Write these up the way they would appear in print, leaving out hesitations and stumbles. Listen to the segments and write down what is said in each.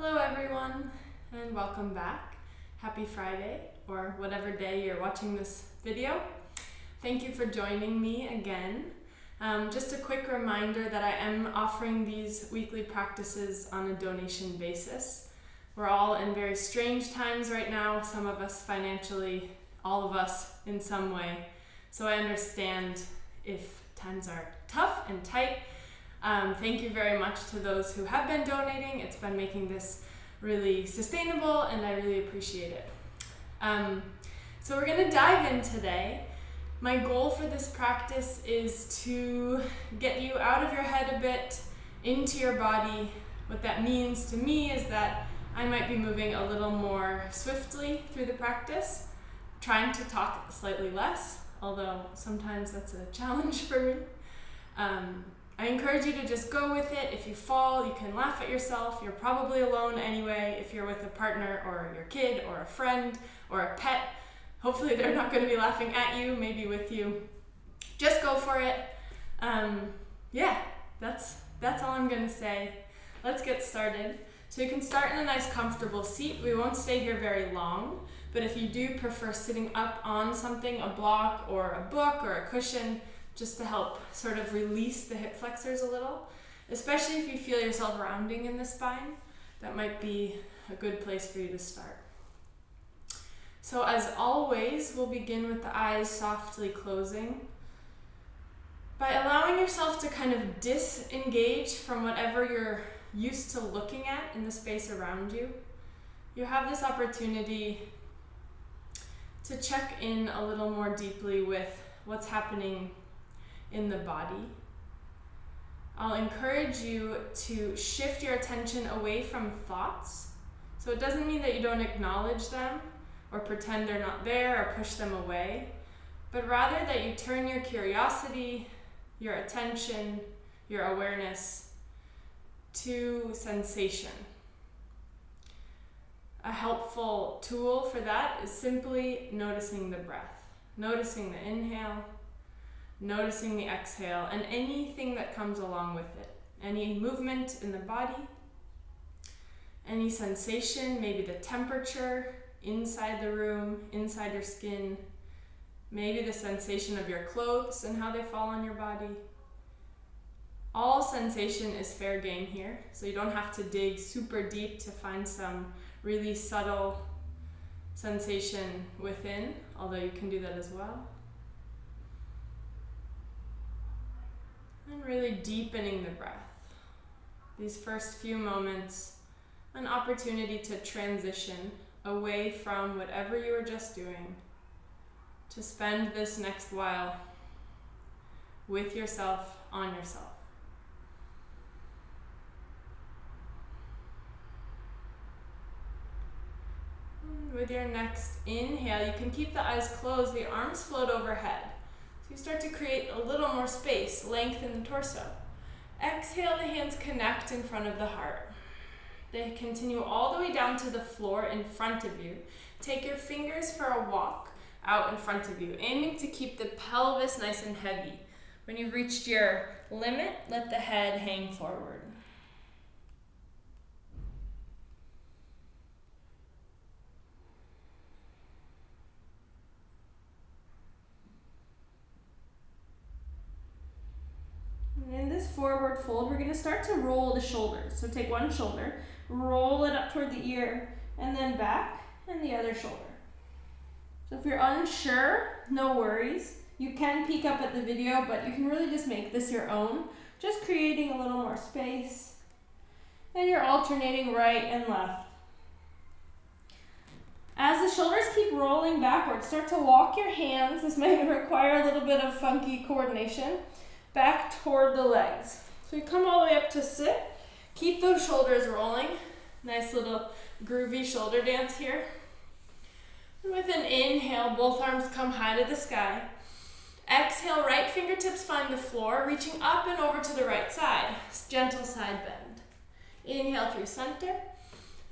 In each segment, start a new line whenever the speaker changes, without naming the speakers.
Hello everyone, and welcome back. Happy Friday, or whatever day you're watching this video. Thank you for joining me again. Just a quick reminder that I am offering these weekly practices on a donation basis. We're all in very strange times right now, some of us financially, all of us in some way. So I understand if times are tough and tight. Thank you very much to those who have been donating. It's been making this really sustainable and I really appreciate it. So we're going to dive in today. My goal for this practice is to get you out of your head a bit, into your body. What that means to me is that I might be moving a little more swiftly through the practice, trying to talk slightly less, although sometimes that's a challenge for me. I encourage you to just go with it. If you fall, you can laugh at yourself. You're probably alone anyway. If you're with a partner or your kid or a friend or a pet, hopefully they're not going to be laughing at you, maybe with you. Just go for it. That's all I'm going to say. Let's get started. So you can start in a nice comfortable seat. We won't stay here very long, but if you do prefer sitting up on something, a block or a book or a cushion, just to help sort of release the hip flexors a little, especially if you feel yourself rounding in the spine, that might be a good place for you to start. So as always, we'll begin with the eyes softly closing. By allowing yourself to kind of disengage from whatever you're used to looking at in the space around you, you have this opportunity to check in a little more deeply with what's happening in the body. I'll encourage you to shift your attention away from thoughts. So it doesn't mean that you don't acknowledge them or pretend they're not there or push them away, but rather that you turn your curiosity, your attention, your awareness to sensation. A helpful tool for that is simply noticing the breath, noticing the inhale, noticing the exhale, and anything that comes along with it. Any movement in the body, any sensation, maybe the temperature inside the room, inside your skin, maybe the sensation of your clothes and how they fall on your body. All sensation is fair game here, so you don't have to dig super deep to find some really subtle sensation within, although you can do that as well. And really deepening the breath. These first few moments, an opportunity to transition away from whatever you were just doing, to spend this next while with yourself, on yourself. And with your next inhale, you can keep the eyes closed, the arms float overhead. You start to create a little more space, length in the torso. Exhale, the hands connect in front of the heart. They continue all the way down to the floor in front of you. Take your fingers for a walk out in front of you, aiming to keep the pelvis nice and heavy. When you've reached your limit, let the head hang forward. In this forward fold, we're going to start to roll the shoulders. So take one shoulder, roll it up toward the ear, and then back, and the other shoulder. So if you're unsure, no worries. You can peek up at the video, but you can really just make this your own, just creating a little more space. And you're alternating right and left. As the shoulders keep rolling backwards, start to walk your hands. This might require a little bit of funky coordination. Back toward the legs. So you come all the way up to sit. Keep those shoulders rolling. Nice little groovy shoulder dance here. And with an inhale, both arms come high to the sky. Exhale, right fingertips find the floor, reaching up and over to the right side. Gentle side bend. Inhale through center.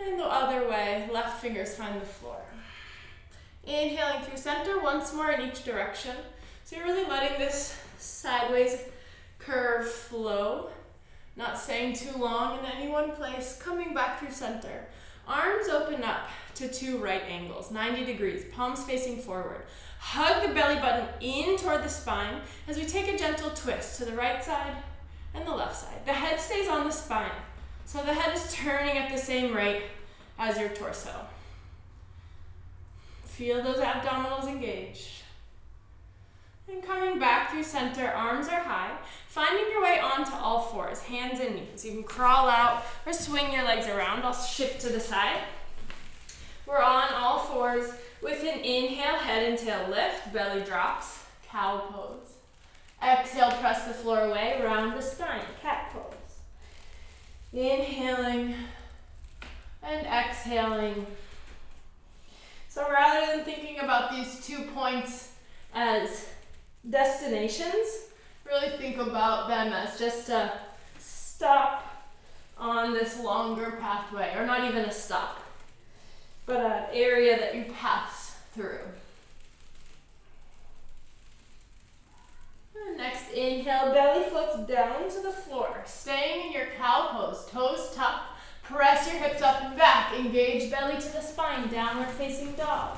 And the other way, left fingers find the floor. Inhaling through center, once more in each direction. So you're really letting this sideways curve flow Not staying too long in any one place, coming back through center. Arms open up to 2 right angles, 90 degrees, palms facing forward. Hug the belly button in toward the spine as we take a gentle twist to the right side and the left side. The head stays on the spine, so the head is turning at the same rate as your torso. Feel those abdominals engaged. And coming back through center, arms are high, finding your way onto all fours, hands and knees. You can crawl out or swing your legs around. I'll shift to the side. We're on all fours with an inhale, head and tail lift, belly drops, cow pose. Exhale, press the floor away, round the spine, cat pose. Inhaling and exhaling. So rather than thinking about these 2 points as destinations, really think about them as just a stop on this longer pathway, or not even a stop, but an area that you pass through. And next inhale, belly floats down to the floor, staying in your cow pose, toes tucked, press your hips up and back, engage belly to the spine, downward facing dog.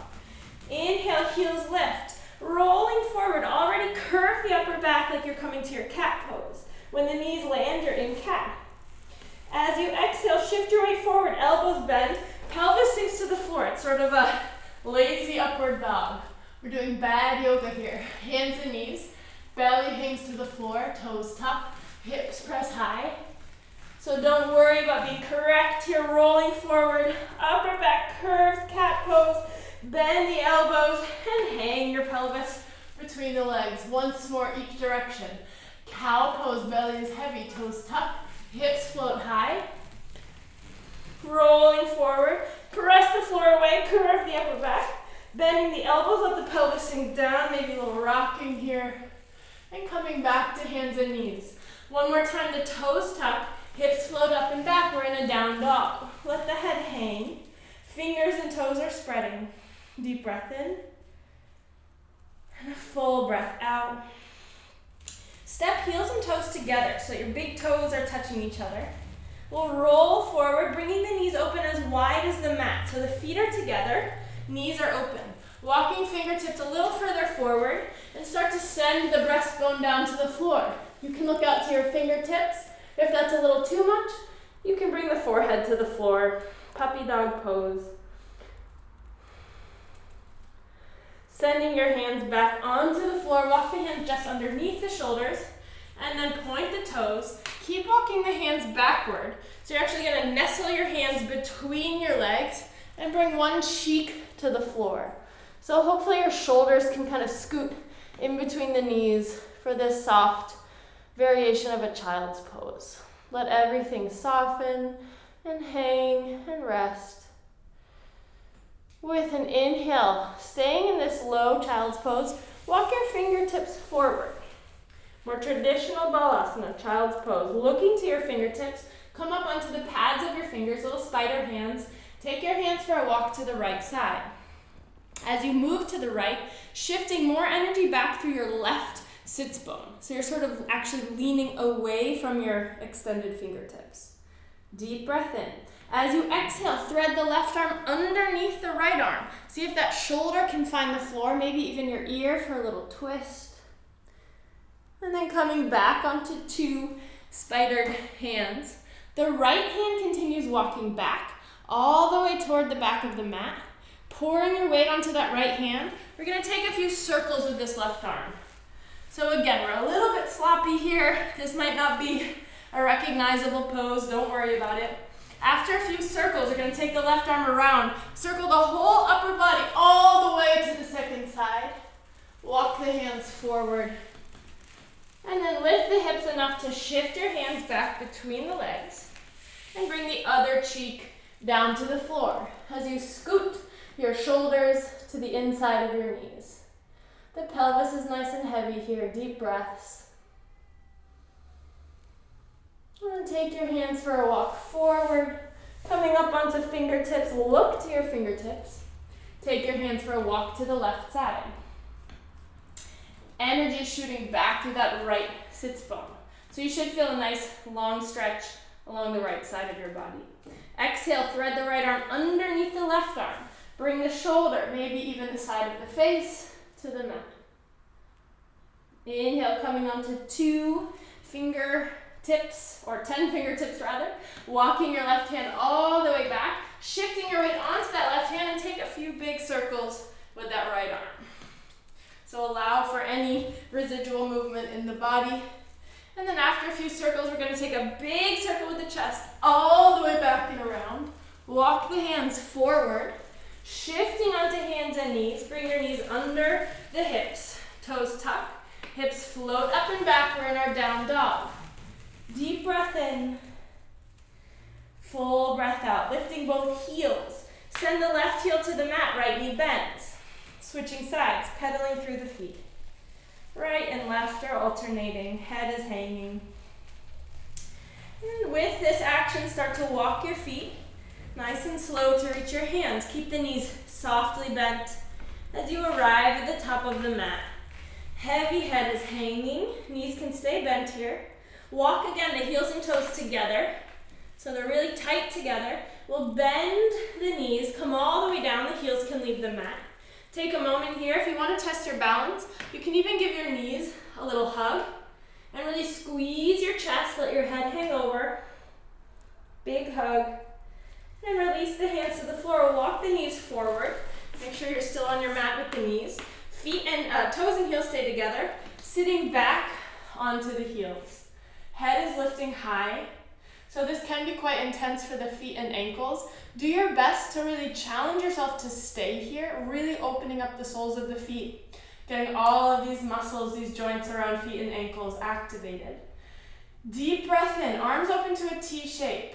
Inhale, heels lift. Rolling forward, already curve the upper back like you're coming to your cat pose. When the knees land, you're in cat. As you exhale, shift your weight forward, elbows bend, pelvis sinks to the floor. It's sort of a lazy upward dog. We're doing bad yoga here. Hands and knees, belly hangs to the floor, toes tucked, hips press high. So don't worry about being correct here, rolling forward, upper back curves, cat pose. Bend the elbows and hang your pelvis between the legs. Once more, each direction. Cow pose, belly is heavy, toes tucked, hips float high. Rolling forward, press the floor away, curve the upper back. Bending the elbows, let the pelvis sink down, maybe a little rocking here. And coming back to hands and knees. One more time, the toes tuck, hips float up and back. We're in a down dog. Let the head hang. Fingers and toes are spreading. Deep breath in, and a full breath out. Step heels and toes together so your big toes are touching each other. We'll roll forward, bringing the knees open as wide as the mat. So the feet are together, knees are open. Walking fingertips a little further forward and start to send the breastbone down to the floor. You can look out to your fingertips. If that's a little too much, you can bring the forehead to the floor. Puppy dog pose. Sending your hands back onto the floor, walk the hands just underneath the shoulders, and then point the toes. Keep walking the hands backward. So you're actually gonna nestle your hands between your legs and bring one cheek to the floor. So hopefully your shoulders can kind of scoot in between the knees for this soft variation of a child's pose. Let everything soften and hang and rest. With an inhale, staying in this low child's pose, walk your fingertips forward. More traditional balasana, child's pose. Looking to your fingertips, come up onto the pads of your fingers, little spider hands. Take your hands for a walk to the right side. As you move to the right, shifting more energy back through your left sits bone. So you're sort of actually leaning away from your extended fingertips. Deep breath in. As you exhale, thread the left arm underneath the right arm. See if that shoulder can find the floor, maybe even your ear for a little twist. And then coming back onto 2 spidered hands. The right hand continues walking back all the way toward the back of the mat. Pouring your weight onto that right hand. We're gonna take a few circles with this left arm. So again, we're a little bit sloppy here. This might not be a recognizable pose, don't worry about it. After a few circles, you're going to take the left arm around, circle the whole upper body all the way to the second side. Walk the hands forward. And then lift the hips enough to shift your hands back between the legs. And bring the other cheek down to the floor as you scoot your shoulders to the inside of your knees. The pelvis is nice and heavy here. Deep breaths. And take your hands for a walk forward, coming up onto fingertips. Look to your fingertips. Take your hands for a walk to the left side. Energy shooting back through that right sits bone. So So you should feel a nice long stretch along the right side of your body. Exhale, thread the right arm underneath the left arm. Bring the shoulder, maybe even the side of the face, to the mat. Inhale, coming onto 2 fingertips, or 10 fingertips rather. Walking your left hand all the way back, shifting your weight onto that left hand, and take a few big circles with that right arm. So allow for any residual movement in the body. And then after a few circles, we're going to take a big circle with the chest all the way back and around. Walk the hands forward, shifting onto hands and knees. Bring your knees under the hips. Toes tuck, hips float up and back. We're in our down dog. Deep breath in. Full breath out, lifting both heels. Send the left heel to the mat, right knee bends. Switching sides, pedaling through the feet. Right and left are alternating, head is hanging. And with this action, start to walk your feet nice and slow to reach your hands. Keep the knees softly bent as you arrive at the top of the mat. Heavy head is hanging, knees can stay bent here. Walk again, the heels and toes together, so they're really tight together. We'll bend the knees, come all the way down, the heels can leave the mat. Take a moment here. If you want to test your balance, you can even give your knees a little hug and really squeeze your chest, let your head hang over. Big hug. And release the hands to the floor. Walk the knees forward. Make sure you're still on your mat with the knees. Feet and toes and heels stay together. Sitting back onto the heels. Head is lifting high. So this can be quite intense for the feet and ankles. Do your best to really challenge yourself to stay here, really opening up the soles of the feet, getting all of these muscles, these joints around feet and ankles activated. Deep breath in, arms open to a T shape.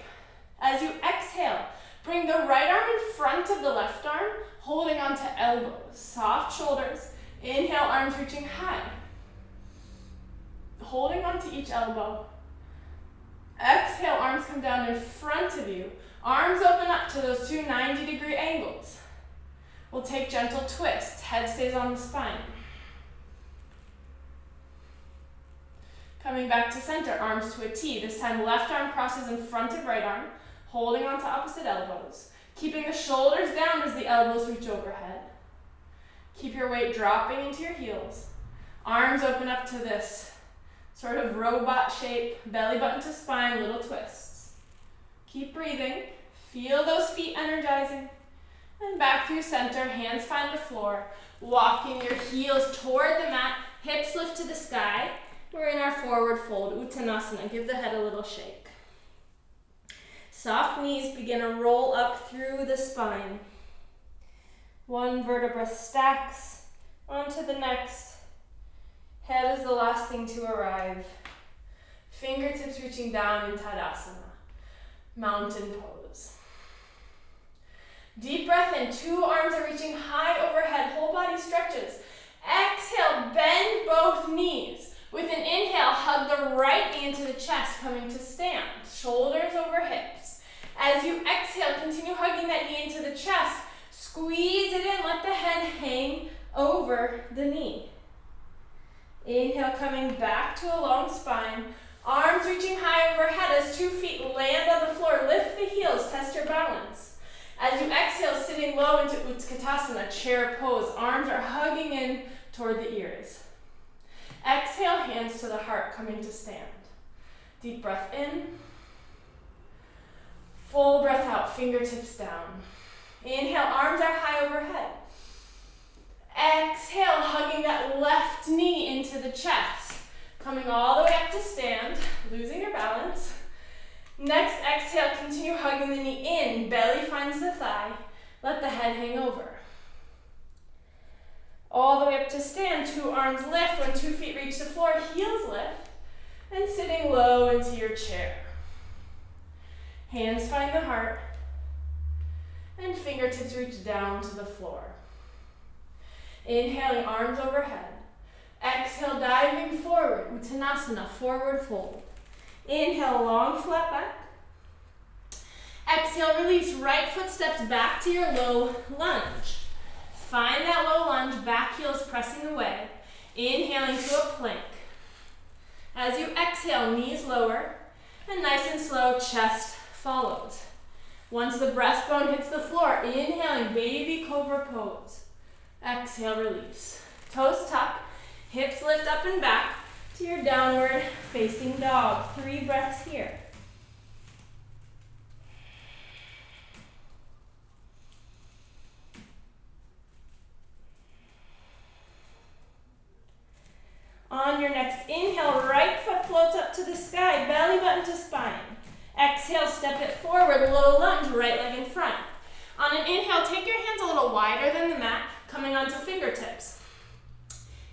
As you exhale, bring the right arm in front of the left arm, holding onto elbows, soft shoulders. Inhale, arms reaching high. Holding onto each elbow. Exhale, arms come down in front of you. Arms open up to those 2 90-degree angles. We'll take gentle twists. Head stays on the spine. Coming back to center, arms to a T. This time left arm crosses in front of right arm, holding onto opposite elbows. Keeping the shoulders down as the elbows reach overhead. Keep your weight dropping into your heels. Arms open up to this sort of robot shape, belly button to spine, little twists. Keep breathing. Feel those feet energizing. And back through center, hands find the floor. Walking your heels toward the mat, hips lift to the sky. We're in our forward fold, Uttanasana. Give the head a little shake. Soft knees begin to roll up through the spine. One vertebra stacks onto the next. Head is the last thing to arrive. Fingertips reaching down in Tadasana. Mountain pose. Deep breath in. 2 arms are reaching high overhead. Whole body stretches. Exhale, bend both knees. With an inhale, hug the right knee into the chest, coming to stand. Shoulders over hips. As you exhale, continue hugging that knee into the chest. Squeeze it in. Let the head hang over the knee. Inhale, coming back to a long spine. Arms reaching high overhead as 2 feet land on the floor. Lift the heels, test your balance. As you exhale, sitting low into Utkatasana, chair pose. Arms are hugging in toward the ears. Exhale, hands to the heart, coming to stand. Deep breath in. Full breath out, fingertips down. Inhale, arms are high overhead. Exhale, hugging that left knee into the chest. Coming all the way up to stand, losing your balance. Next exhale, continue hugging the knee in. Belly finds the thigh. Let the head hang over. All the way up to stand, 2 arms lift. When 2 feet reach the floor, heels lift. And sitting low into your chair. Hands find the heart. And fingertips reach down to the floor. Inhaling, arms overhead. Exhale, diving forward, Uttanasana, forward fold. Inhale, long flat back. Exhale, release, right foot steps back to your low lunge. Find that low lunge, back heels pressing away. Inhaling to a plank. As you exhale, knees lower, and nice and slow, chest follows. Once the breastbone hits the floor, inhaling, baby cobra pose. Exhale, release. Toes tuck, hips lift up and back to your downward facing dog. 3 breaths here. On your next inhale, right foot floats up to the sky, belly button to spine. Exhale, step it forward, low lunge, right leg in front. On an inhale, take your hands a little wider than the mat, coming onto fingertips.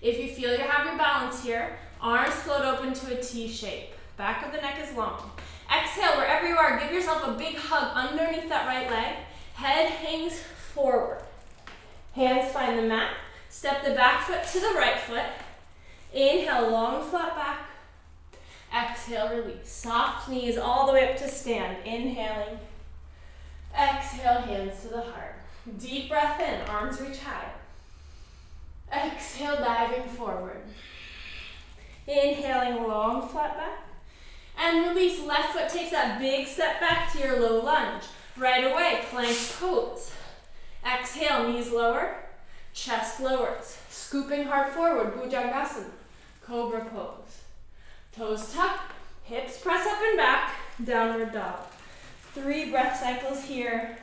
If you feel you have your balance here, arms float open to a T shape. Back of the neck is long. Exhale, wherever you are, give yourself a big hug underneath that right leg. Head hangs forward. Hands find the mat. Step the back foot to the right foot. Inhale, long flat back. Exhale, release. Soft knees all the way up to stand. Inhaling. Exhale, hands to the heart. Deep breath in, arms reach high. Exhale, diving forward. Inhaling, long flat back. And release, left foot takes that big step back to your low lunge. Right away, plank pose. Exhale, knees lower, chest lowers. Scooping heart forward, Bhujangasana. Cobra pose. Toes tuck, hips press up and back, downward dog. 3 breath cycles here.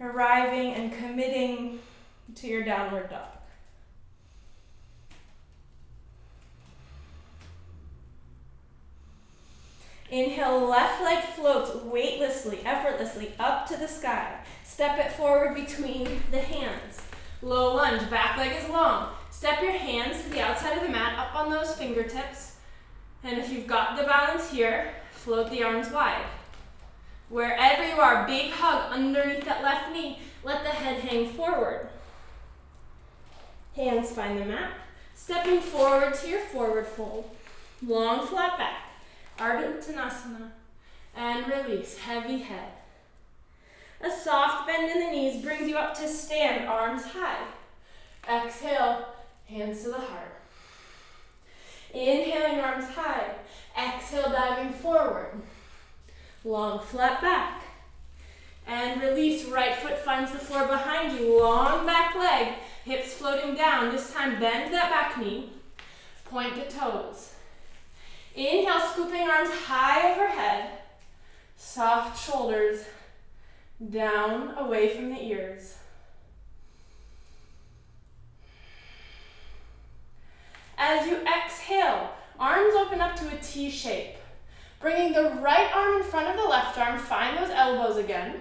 Arriving and committing to your downward dog. Inhale, left leg floats weightlessly, effortlessly up to the sky. Step it forward between the hands. Low lunge, back leg is long. Step your hands to the outside of the mat, up on those fingertips. And if you've got the balance here, float the arms wide. Wherever you are, big hug underneath that left knee. Let the head hang forward. Hands find the mat. Stepping forward to your forward fold. Long flat back. Ardha Uttanasana. And release, heavy head. A soft bend in the knees brings you up to stand, arms high. Exhale, hands to the heart. Inhaling, arms high. Exhale, diving forward. Long flat back. And release, right foot finds the floor behind you. Long back leg, hips floating down. This time bend that back knee. Point the toes. Inhale, scooping arms high overhead. Soft shoulders down, away from the ears. As you exhale, arms open up to a T shape. Bringing the right arm in front of the left arm, find those elbows again.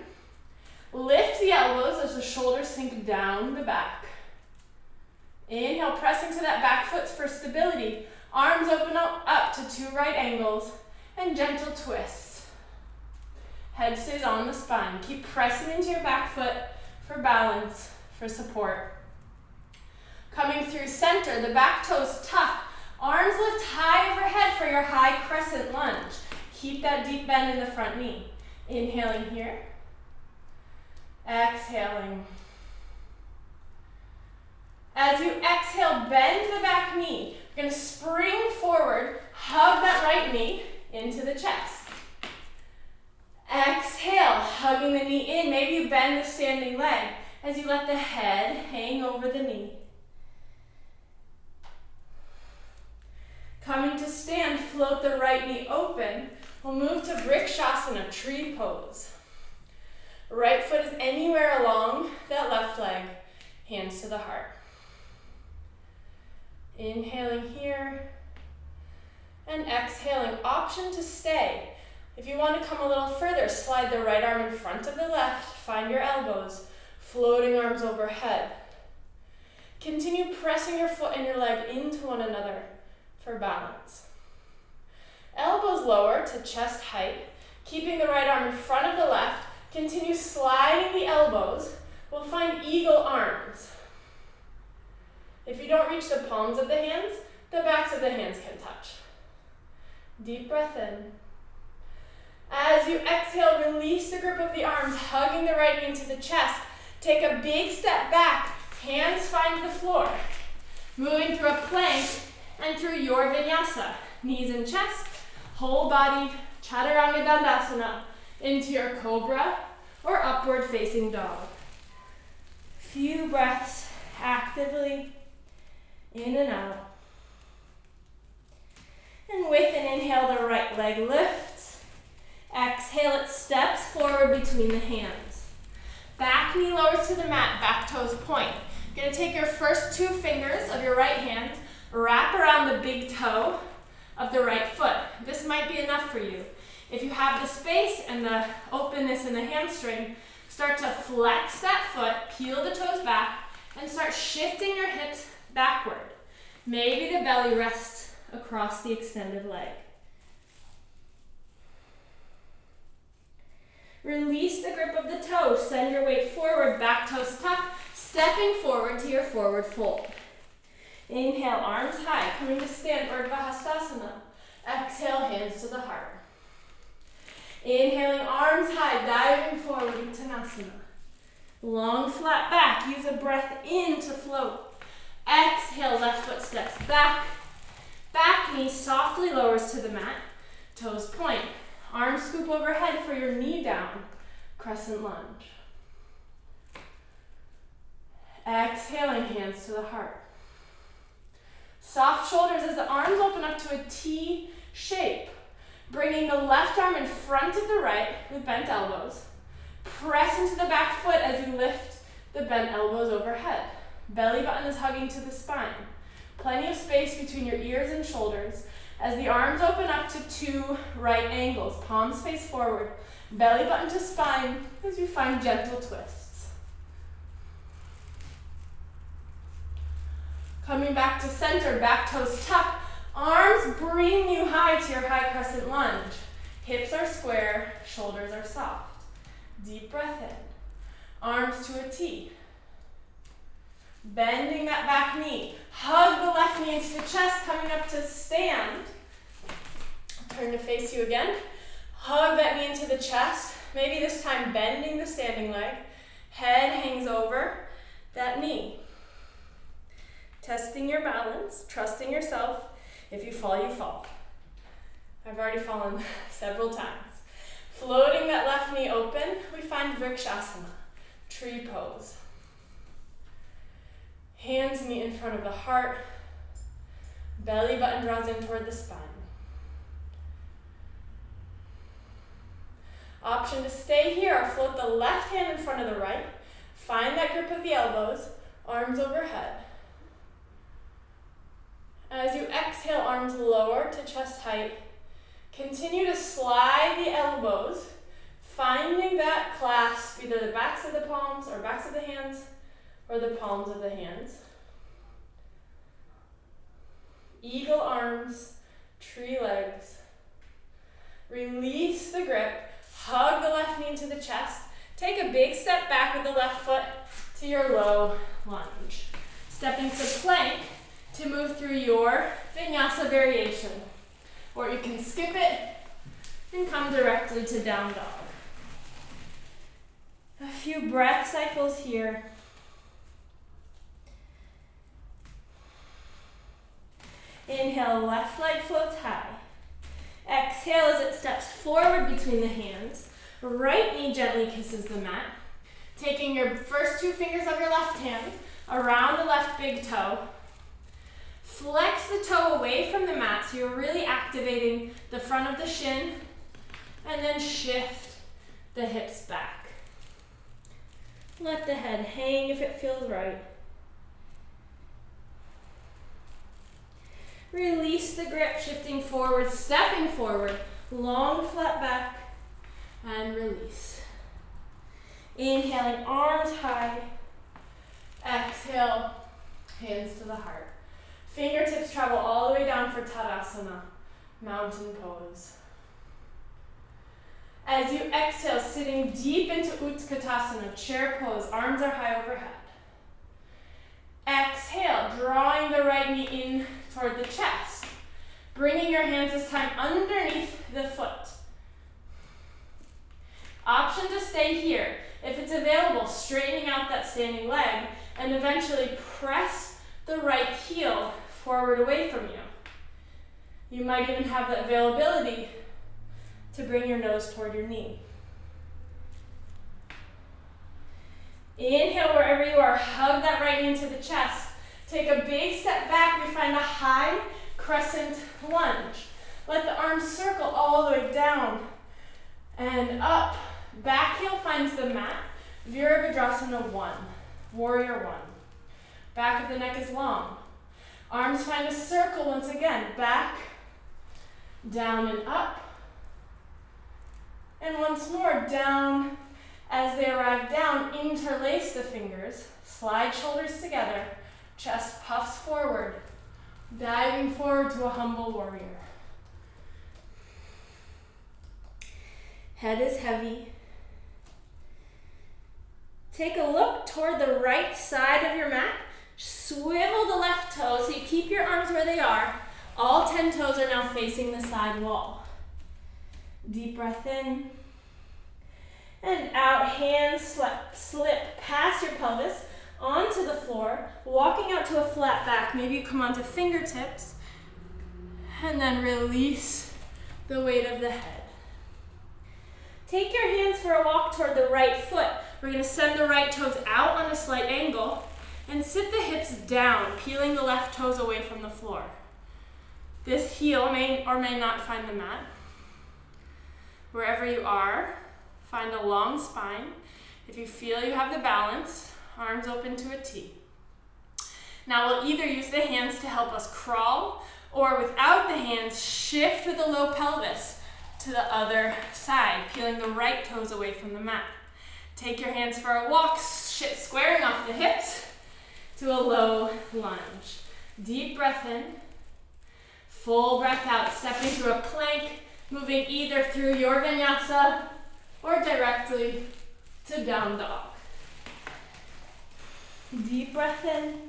Lift the elbows as the shoulders sink down the back. Inhale, pressing to that back foot for stability. Arms open up to 2 right angles and gentle twists. Head stays on the spine. Keep pressing into your back foot for balance, for support. Coming through center, the back toes tuck. Arms lift high overhead for your high crescent lunge. Keep that deep bend in the front knee. Inhaling here. Exhaling. As you exhale, bend the back knee. You're going to spring forward, hug that right knee into the chest. Exhale, hugging the knee in. Maybe you bend the standing leg as you let the head hang over the knee. Coming to stand, float the right knee open. We'll move to Vrikshasana, tree pose. Right foot is anywhere along that left leg, hands to the heart. Inhaling here and exhaling, option to stay. If you want to come a little further, slide the right arm in front of the left, find your elbows, floating arms overhead. Continue pressing your foot and your leg into one another for balance. Elbows lower to chest height, keeping the right arm in front of the left. Continue sliding the elbows. We'll find eagle arms. If you don't reach the palms of the hands, the backs of the hands can touch. Deep breath in. As you exhale, release the grip of the arms, hugging the right knee into the chest. Take a big step back. Hands find the floor. Moving through a plank And through your vinyasa, knees and chest, whole body, chaturanga dandasana, into your cobra or upward facing dog. Few breaths actively in and out. And with an inhale, the right leg lifts. Exhale, it steps forward between the hands. Back knee lowers to the mat, back toes point. You're gonna take your first two fingers of your right hand, wrap around the big toe of the right foot. This might be enough for you. If you have the space and the openness in the hamstring, start to flex that foot, peel the toes back, and start shifting your hips backward. Maybe the belly rests across the extended leg. Release the grip of the toes, send your weight forward, back toes tucked, stepping forward to your forward fold. Inhale, arms high, coming to stand, Urdhva Hastasana. Exhale, hands to the heart. Inhaling, arms high, diving forward, Uttanasana. Long, flat back, use a breath in to float. Exhale, left foot steps back. Back knee softly lowers to the mat, toes point. Arms scoop overhead for your knee down, crescent lunge. Exhaling, hands to the heart. Soft shoulders as the arms open up to a T shape. Bringing the left arm in front of the right with bent elbows. Press into the back foot as you lift the bent elbows overhead. Belly button is hugging to the spine. Plenty of space between your ears and shoulders as the arms open up to two right angles. Palms face forward. Belly button to spine as you find gentle twists. Coming back to center, back toes tuck. Arms bring you high to your high crescent lunge. Hips are square, shoulders are soft. Deep breath in. Arms to a T. Bending that back knee. Hug the left knee into the chest, coming up to stand. Turn to face you again. Hug that knee into the chest. Maybe this time bending the standing leg. Head hangs over that knee. Testing your balance, trusting yourself. If you fall, you fall. I've already fallen several times. Floating that left knee open, we find Vrikshasana, tree pose. Hands meet in front of the heart. Belly button draws in toward the spine. Option to stay here or float the left hand in front of the right. Find that grip of the elbows, arms overhead. As you exhale, arms lower to chest height. Continue to slide the elbows, finding that clasp, either the backs of the palms or backs of the hands or the palms of the hands. Eagle arms, tree legs. Release the grip, hug the left knee into the chest. Take a big step back with the left foot to your low lunge. Stepping to plank to move through your vinyasa variation. Or you can skip it and come directly to down dog. A few breath cycles here. Inhale, left leg floats high. Exhale as it steps forward between the hands. Right knee gently kisses the mat. Taking your first two fingers of your left hand around the left big toe. Flex the toe away from the mat so you're really activating the front of the shin, and then shift the hips back. Let the head hang if it feels right. Release the grip, shifting forward, stepping forward, long flat back, and release. Inhaling, arms high. Exhale, hands to the heart. Fingertips travel all the way down for Tadasana, mountain pose. As you exhale, sitting deep into Utkatasana, chair pose, arms are high overhead. Exhale, drawing the right knee in toward the chest. Bringing your hands this time underneath the foot. Option to stay here. If it's available, straightening out that standing leg and eventually press the right heel forward away from you. You might even have the availability to bring your nose toward your knee. Inhale wherever you are, hug that right knee into the chest. Take a big step back, we find a high crescent lunge. Let the arms circle all the way down and up. Back heel finds the mat. Virabhadrasana 1, warrior 1. Back of the neck is long. Arms find a circle once again. Back, down and up. And once more, down. As they arrive down, interlace the fingers. Slide shoulders together. Chest puffs forward. Diving forward to a humble warrior. Head is heavy. Take a look toward the right side of your mat. Swivel the left toes so you keep your arms where they are. All 10 toes are now facing the side wall. Deep breath in. And out, hands slip past your pelvis onto the floor, walking out to a flat back. Maybe you come onto fingertips and then release the weight of the head. Take your hands for a walk toward the right foot. We're going to send the right toes out on a slight angle and sit the hips down, peeling the left toes away from the floor. This heel may or may not find the mat. Wherever you are, find a long spine. If you feel you have the balance, arms open to a T. Now we'll either use the hands to help us crawl, or without the hands, shift with the low pelvis to the other side, peeling the right toes away from the mat. Take your hands for a walk, squaring off the hips to a low lunge. Deep breath in, full breath out, stepping through a plank, moving either through your vinyasa or directly to down dog. Deep breath in.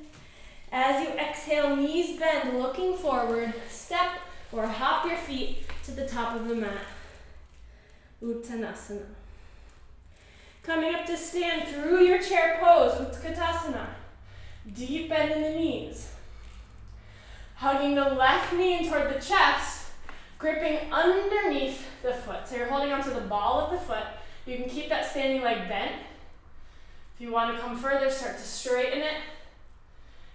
As you exhale, knees bend, looking forward, step or hop your feet to the top of the mat. Uttanasana. Coming up to stand through your chair pose, Utkatasana. Deep bend in the knees. Hugging the left knee in toward the chest, gripping underneath the foot. So you're holding onto the ball of the foot. You can keep that standing leg bent. If you want to come further, start to straighten it.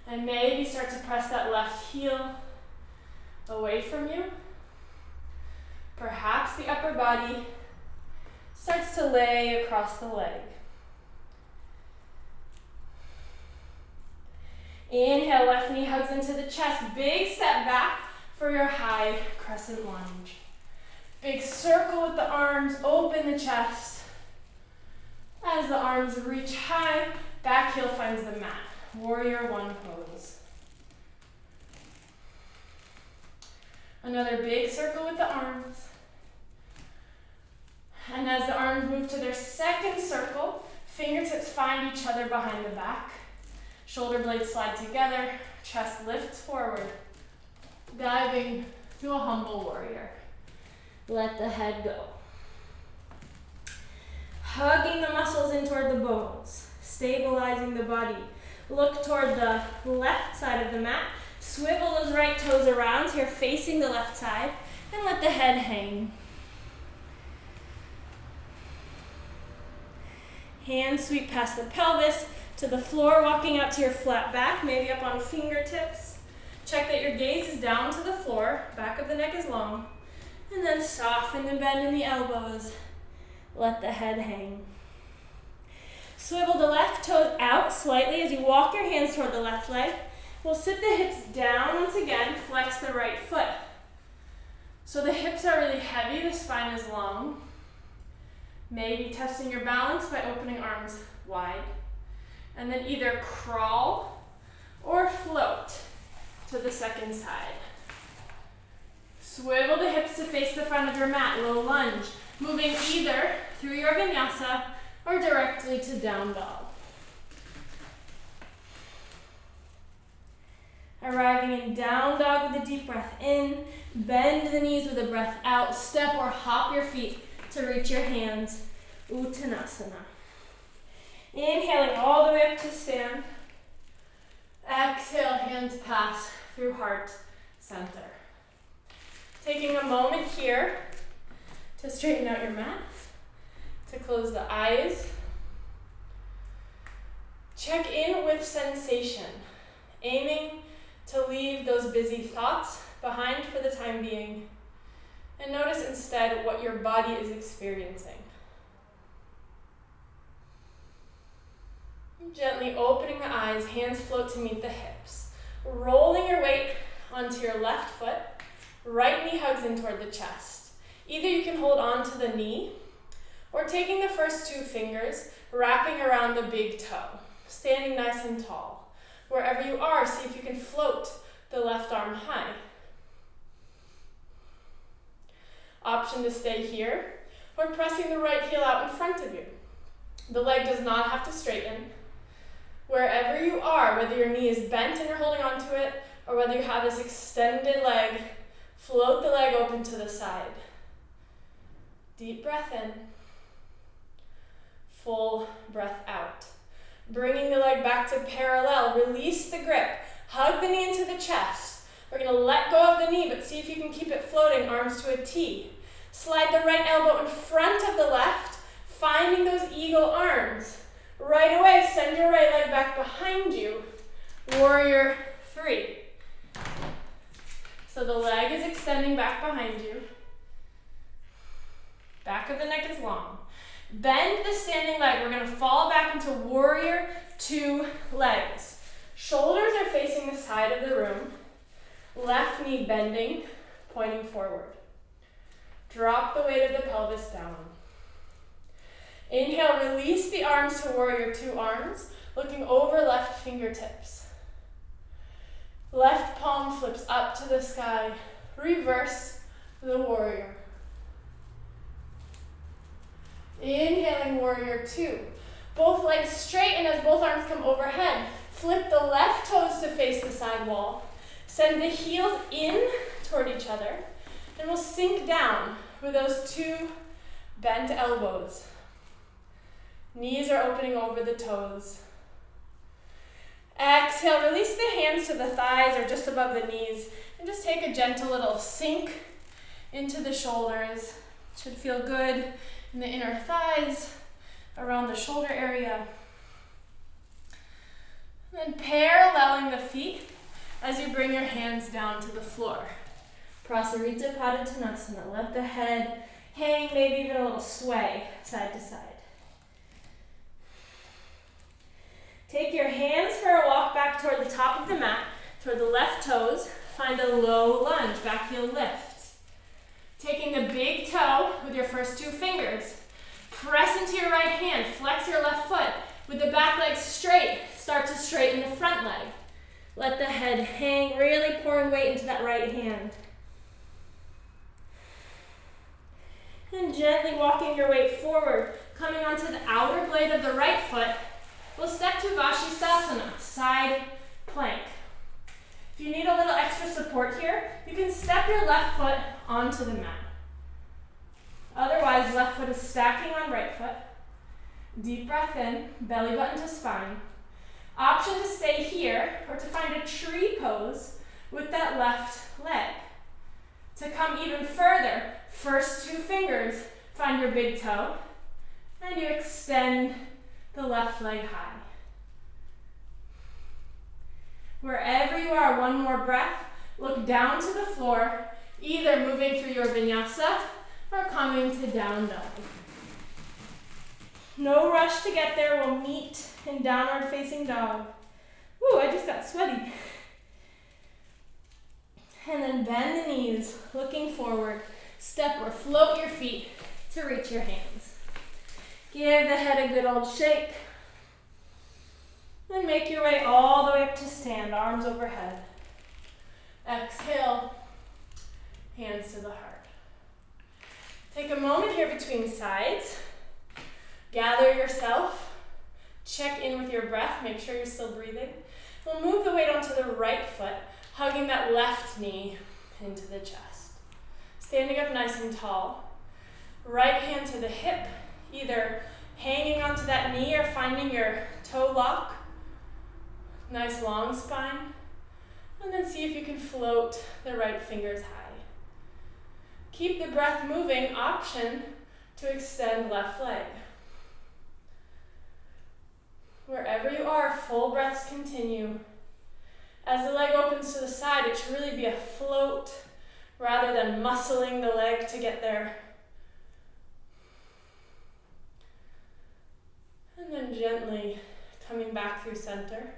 And maybe start to press that left heel away from you. Perhaps the upper body starts to lay across the leg. Inhale, left knee hugs into the chest. Big step back for your high crescent lunge. Big circle with the arms, open the chest. As the arms reach high, back heel finds the mat. Warrior 1 pose. Another big circle with the arms. And as the arms move to their second circle, fingertips find each other behind the back. Shoulder blades slide together, chest lifts forward. Diving to a humble warrior. Let the head go. Hugging the muscles in toward the bones, stabilizing the body. Look toward the left side of the mat. Swivel those right toes around so you're facing the left side, and let the head hang. Hands sweep past the pelvis to the floor, walking out to your flat back, maybe up on fingertips. Check that your gaze is down to the floor, back of the neck is long, and then soften and bend in the elbows. Let the head hang. Swivel the left toes out slightly as you walk your hands toward the left leg. We'll sit the hips down once again, flex the right foot. So the hips are really heavy, the spine is long. Maybe testing your balance by opening arms wide. And then either crawl or float to the second side. Swivel the hips to face the front of your mat, low lunge. Moving either through your vinyasa or directly to down dog. Arriving in down dog with a deep breath in. Bend the knees with a breath out. Step or hop your feet to reach your hands. Uttanasana. Inhaling all the way up to stand. Exhale, hands pass through heart center. Taking a moment here to straighten out your mat, to close the eyes. Check in with sensation, aiming to leave those busy thoughts behind for the time being, and notice instead what your body is experiencing. Gently opening the eyes, hands float to meet the hips. Rolling your weight onto your left foot, right knee hugs in toward the chest. Either you can hold on to the knee, or taking the first two fingers, wrapping around the big toe, standing nice and tall. Wherever you are, see if you can float the left arm high. Option to stay here, or pressing the right heel out in front of you. The leg does not have to straighten. Wherever you are, whether your knee is bent and you're holding onto it, or whether you have this extended leg, float the leg open to the side. Deep breath in. Full breath out. Bringing the leg back to parallel. Release the grip. Hug the knee into the chest. We're going to let go of the knee, but see if you can keep it floating, arms to a T. Slide the right elbow in front of the left, finding those eagle arms. Right away, send your right leg back behind you. Warrior 3. So the leg is extending back behind you. Back of the neck is long. Bend the standing leg. We're going to fall back into warrior 2 legs. Shoulders are facing the side of the room. Left knee bending, pointing forward. Drop the weight of the pelvis down. Inhale, release the arms to warrior 2 arms, looking over left fingertips. Left palm flips up to the sky. Reverse the warrior. Inhaling, warrior 2. Both legs straighten as both arms come overhead. Flip the left toes to face the side wall. Send the heels in toward each other. And we'll sink down with those 2 bent elbows. Knees are opening over the toes. Exhale, release the hands to the thighs or just above the knees. And just take a gentle little sink into the shoulders. Should feel good in the inner thighs, around the shoulder area. And then paralleling the feet as you bring your hands down to the floor. Prasarita Padottanasana. Let the head hang, maybe even a little sway side to side. Take your hands for a walk back toward the top of the mat, toward the left toes. Find a low lunge, back heel lift. Taking the big toe with your first 2 fingers. Press into your right hand, flex your left foot. With the back leg straight, start to straighten the front leg. Let the head hang, really pouring weight into that right hand. And gently walking your weight forward, coming onto the outer blade of the right foot. We'll step to Vashisthasana, side plank. If you need a little extra support here, you can step your left foot onto the mat. Otherwise, left foot is stacking on right foot. Deep breath in, belly button to spine. Option to stay here or to find a tree pose with that left leg. To come even further, first 2 fingers, find your big toe, and you extend the left leg high. Wherever you are, one more breath. Look down to the floor, either moving through your vinyasa or coming to down dog. No rush to get there. We'll meet in downward facing dog. Ooh, I just got sweaty. And then bend the knees, looking forward. Step or float your feet to reach your hands. Give the head a good old shake. And make your way all the way up to stand, arms overhead. Exhale, hands to the heart. Take a moment here between sides. Gather yourself. Check in with your breath. Make sure you're still breathing. We'll move the weight onto the right foot, hugging that left knee into the chest. Standing up nice and tall. Right hand to the hip, either hanging onto that knee or finding your toe lock. Nice long spine. And then see if you can float the right fingers high. Keep the breath moving. Option to extend left leg. Wherever you are, full breaths continue. As the leg opens to the side, it should really be a float rather than muscling the leg to get there. And then gently coming back through center.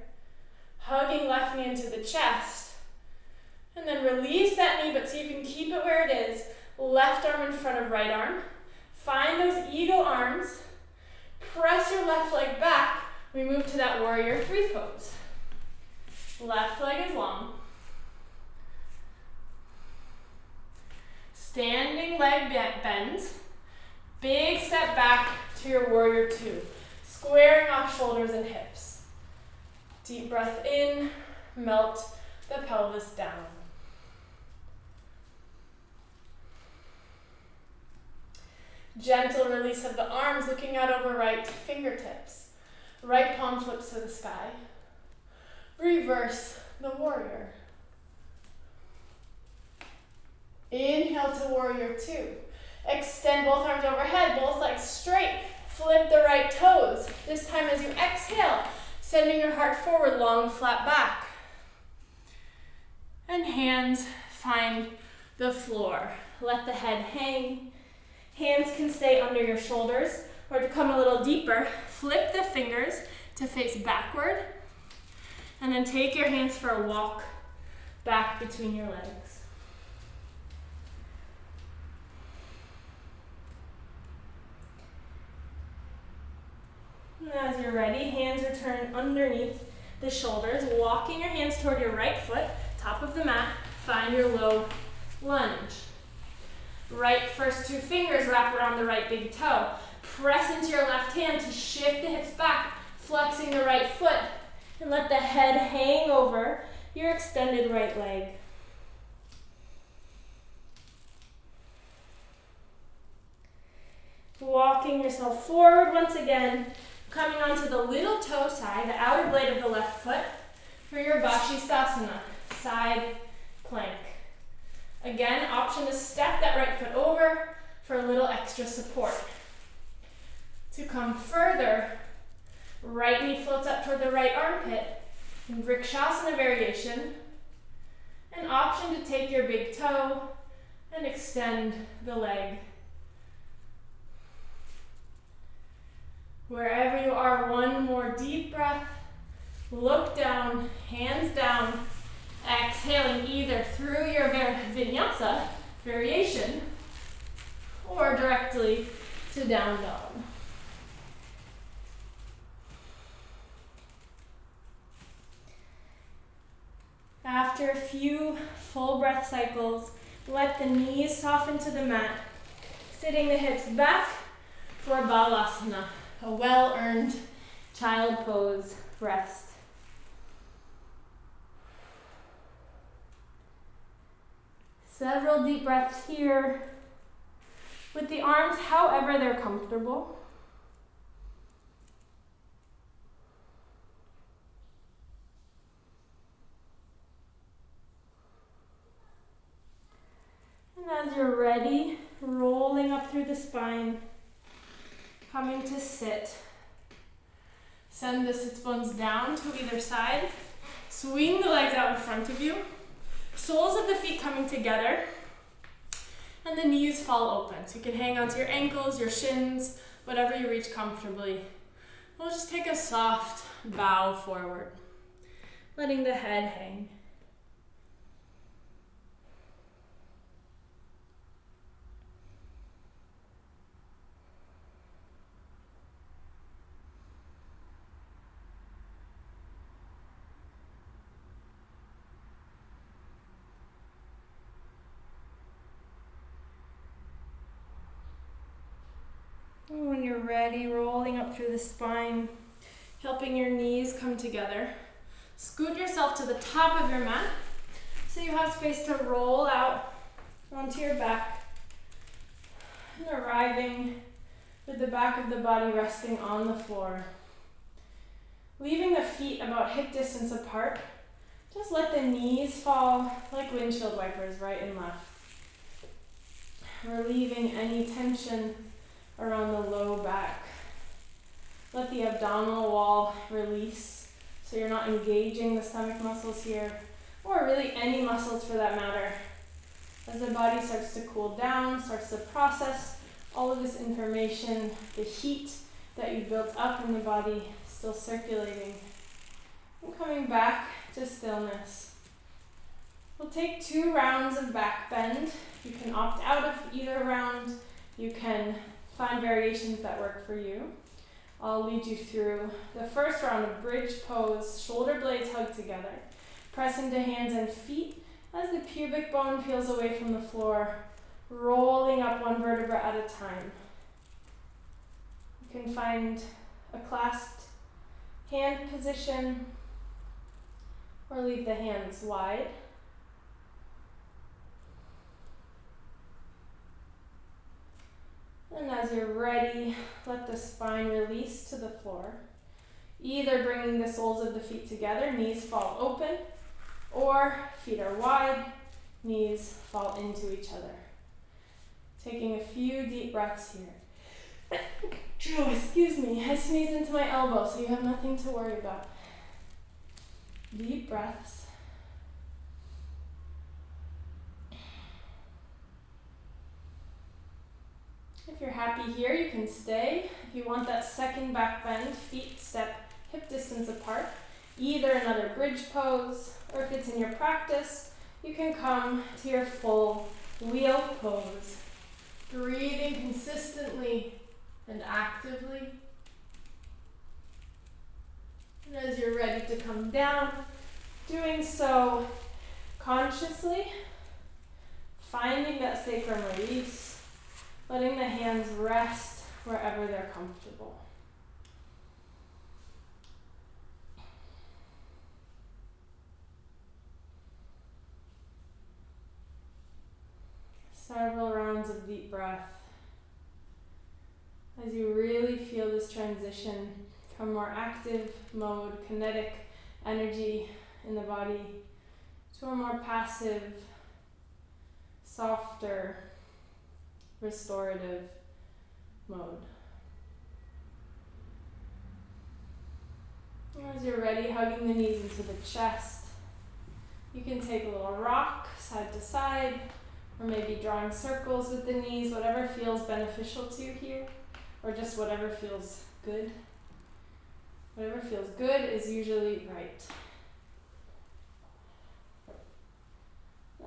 Hugging left knee into the chest. And then release that knee, but see if you can keep it where it is. Left arm in front of right arm. Find those eagle arms. Press your left leg back. We move to that warrior 3 pose. Left leg is long. Standing leg bends. Big step back to your warrior 2. Squaring off shoulders and hips. Deep breath in. Melt the pelvis down. Gentle release of the arms, looking out over right fingertips. Right palm flips to the sky. Reverse the warrior. Inhale to warrior 2. Extend both arms overhead, both legs straight. Flip the right toes. This time as you exhale, sending your heart forward, long flat back. And hands find the floor. Let the head hang. Hands can stay under your shoulders, or to come a little deeper, flip the fingers to face backward, and then take your hands for a walk back between your legs. And as you're ready, hands return underneath the shoulders, walking your hands toward your right foot, top of the mat, find your low lunge. Right first 2 fingers wrap around the right big toe. Press into your left hand to shift the hips back, flexing the right foot, and let the head hang over your extended right leg. Walking yourself forward once again, coming onto the little toe side, the outer blade of the left foot, for your Vashisthasana, side plank. Again, option to step that right foot over for a little extra support. To come further, right knee floats up toward the right armpit in Vrikshasana variation. An option to take your big toe and extend the leg. Wherever you are, one more deep breath. Look down, hands down. Exhaling either through your vinyasa variation or directly to down dog. After a few full breath cycles, let the knees soften to the mat, sitting the hips back for Balasana, a well-earned child pose rest. Several deep breaths here with the arms however they're comfortable. And as you're ready, rolling up through the spine, coming to sit. Send the sits bones down to either side. Swing the legs out in front of you. Soles of the feet coming together, and the knees fall open. So you can hang onto your ankles, your shins, whatever you reach comfortably. We'll just take a soft bow forward, letting the head hang. And when you're ready, rolling up through the spine, helping your knees come together. Scoot yourself to the top of your mat so you have space to roll out onto your back and arriving with the back of the body resting on the floor. Leaving the feet about hip distance apart, just let the knees fall like windshield wipers, right and left. relieving any tension around the low back. Let the abdominal wall release so you're not engaging the stomach muscles here, or really any muscles for that matter. As the body starts to cool down, starts to process all of this information, the heat that you built up in the body still circulating. And coming back to stillness. We'll take 2 rounds of back bend. You can opt out of either round. You can find variations that work for you. I'll lead you through the first round of bridge pose, shoulder blades hug together. Press into hands and feet as the pubic bone peels away from the floor, rolling up one vertebra at a time. You can find a clasped hand position or leave the hands wide. And as you're ready, let the spine release to the floor. Either bringing the soles of the feet together, knees fall open, or feet are wide, knees fall into each other. Taking a few deep breaths here. Oh, excuse me, I sneezed into my elbow, so you have nothing to worry about. Deep breaths. If you're happy here, you can stay. If you want that second back bend, feet step hip distance apart. Either another bridge pose, or if it's in your practice, you can come to your full wheel pose. Breathing consistently and actively. And as you're ready to come down, doing so consciously, finding that sacrum release. Letting the hands rest wherever they're comfortable. Several rounds of deep breath as you really feel this transition from more active mode, kinetic energy in the body, to a more passive, softer, restorative mode. As you're ready, hugging the knees into the chest, you can take a little rock side to side, or maybe drawing circles with the knees, whatever feels beneficial to you here, or just whatever feels good. Whatever feels good is usually right.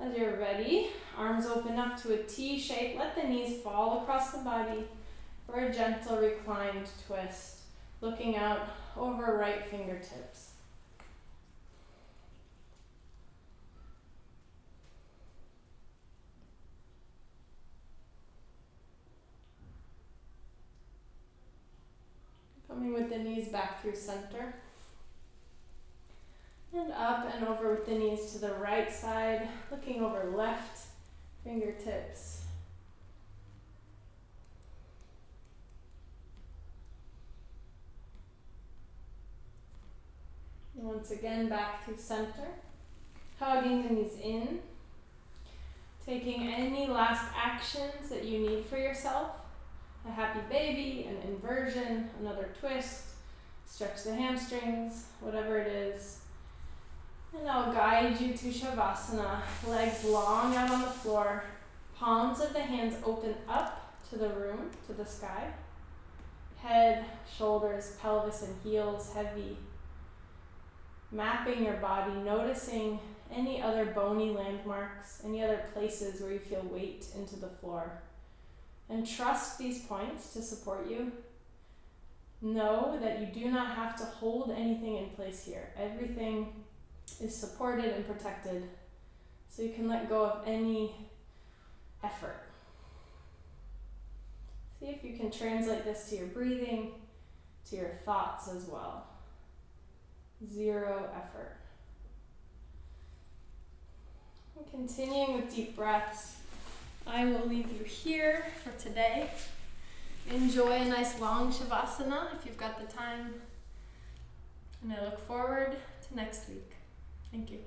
As you're ready, arms open up to a T shape. Let the knees fall across the body for a gentle reclined twist, looking out over right fingertips. Coming with the knees back through center. And up and over with the knees to the right side, looking over left fingertips. And once again, back through center, hugging the knees in, taking any last actions that you need for yourself. A happy baby, an inversion, another twist, stretch the hamstrings, whatever it is. And I'll guide you to Shavasana, legs long out on the floor, palms of the hands open up to the room, to the sky. Head, shoulders, pelvis, and heels heavy. Mapping your body, noticing any other bony landmarks, any other places where you feel weight into the floor. And trust these points to support you. Know that you do not have to hold anything in place here. Everything is supported and protected, so you can let go of any effort. See if you can translate this to your breathing, to your thoughts as well. 0 effort. And continuing with deep breaths, I will leave you here for today. Enjoy a nice long Shavasana if you've got the time, and I look forward to next week. Thank you.